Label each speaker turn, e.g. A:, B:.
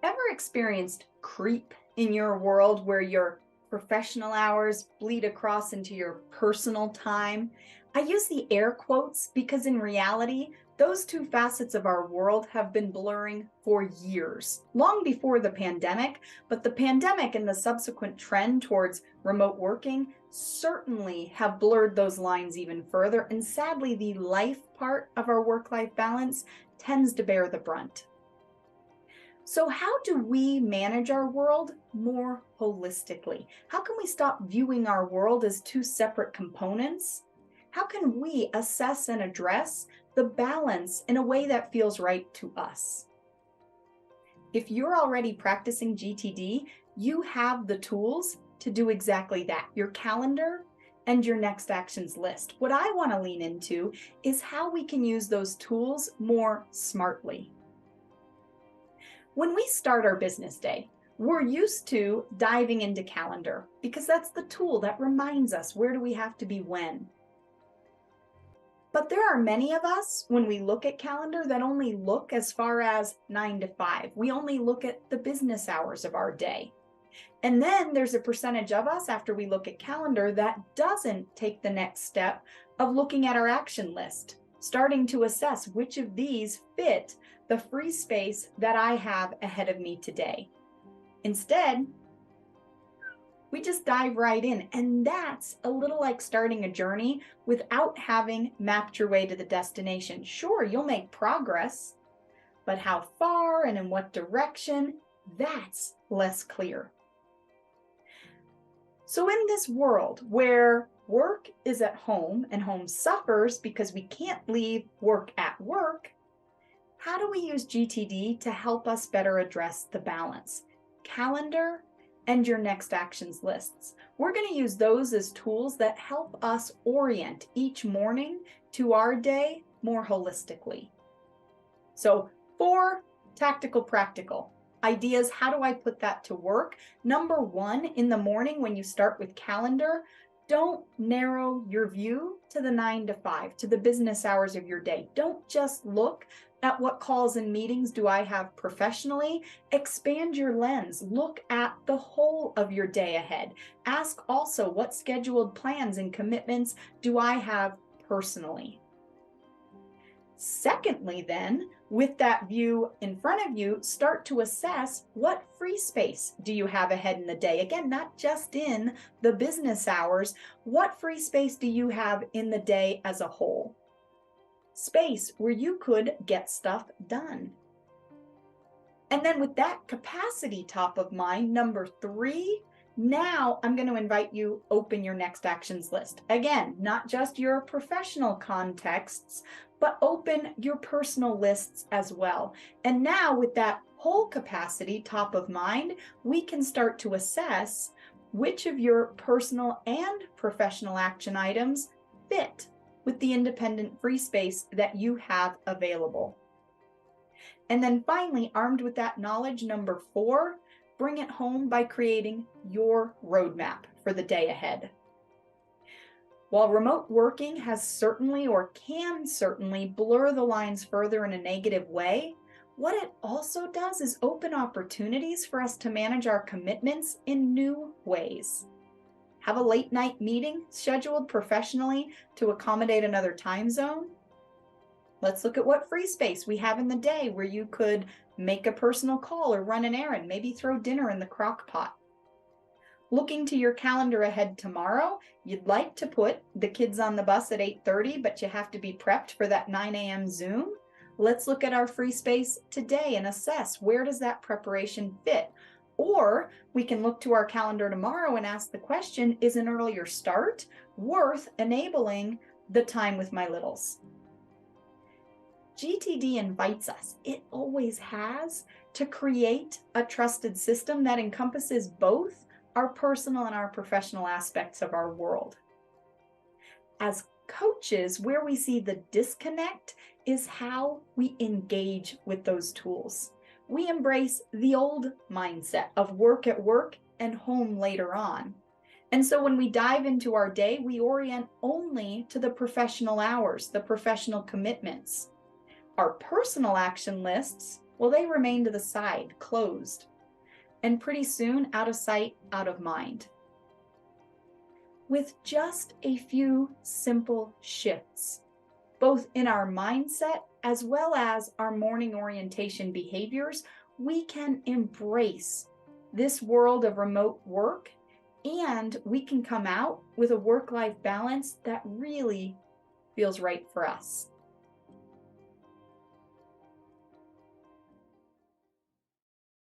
A: Ever experienced creep in your world where your professional hours bleed across into your personal time? I use the air quotes because in reality, those two facets of our world have been blurring for years, long before the pandemic. But the pandemic and the subsequent trend towards remote working certainly have blurred those lines even further. And sadly, the life part of our work-life balance tends to bear the brunt. So how do we manage our world more holistically? How can we stop viewing our world as two separate components? How can we assess and address the balance in a way that feels right to us? If you're already practicing GTD, you have the tools to do exactly that, your calendar and your next actions list. What I want to lean into is how we can use those tools more smartly. When we start our business day, we're used to diving into calendar because that's the tool that reminds us where do we have to be when. But there are many of us, when we look at calendar, that only look as far as 9 to 5. We only look at the business hours of our day. And then there's a percentage of us after we look at calendar that doesn't take the next step of looking at our action list, starting to assess which of these fit the free space that I have ahead of me today. Instead, we just dive right in. And that's a little like starting a journey without having mapped your way to the destination. Sure, you'll make progress, but how far and in what direction, that's less clear. So in this world where work is at home and home suffers because we can't leave work at work, how do we use GTD to help us better address the balance? Calendar and your next actions lists. We're going to use those as tools that help us orient each morning to our day more holistically. So 4 tactical, practical ideas. How do I put that to work? Number 1, in the morning when you start with calendar, don't narrow your view to the 9 to 5, to the business hours of your day. Don't just look at what calls and meetings do I have professionally. Expand your lens. Look at the whole of your day ahead. Ask also, what scheduled plans and commitments do I have personally? Secondly, then, with that view in front of you, start to assess what free space do you have ahead in the day? Again, not just in the business hours. What free space do you have in the day as a whole? Space where you could get stuff done. And then with that capacity top of mind, number 3, now I'm going to invite you open your next actions list. Again, not just your professional contexts, but open your personal lists as well. And now with that whole capacity top of mind, we can start to assess which of your personal and professional action items fit with the independent free space that you have available. And then finally, armed with that knowledge, number 4, bring it home by creating your roadmap for the day ahead. While remote working has certainly or can certainly blur the lines further in a negative way, what it also does is open opportunities for us to manage our commitments in new ways. Have a late night meeting scheduled professionally to accommodate another time zone? Let's look at what free space we have in the day where you could make a personal call or run an errand, maybe throw dinner in the crock pot. Looking to your calendar ahead tomorrow, you'd like to put the kids on the bus at 8:30, but you have to be prepped for that 9 a.m. Zoom. Let's look at our free space today and assess where does that preparation fit. Or we can look to our calendar tomorrow and ask the question, is an earlier start worth enabling the time with my littles? GTD invites us, it always has, to create a trusted system that encompasses both our personal and our professional aspects of our world. As coaches, where we see the disconnect is how we engage with those tools. We embrace the old mindset of work at work and home later on. And so when we dive into our day, we orient only to the professional hours, the professional commitments. Our personal action lists Well, they remain to the side, closed, and pretty soon out of sight, out of mind. With just a few simple shifts, both in our mindset as well as our morning orientation behaviors, we can embrace this world of remote work and we can come out with a work-life balance that really feels right for us.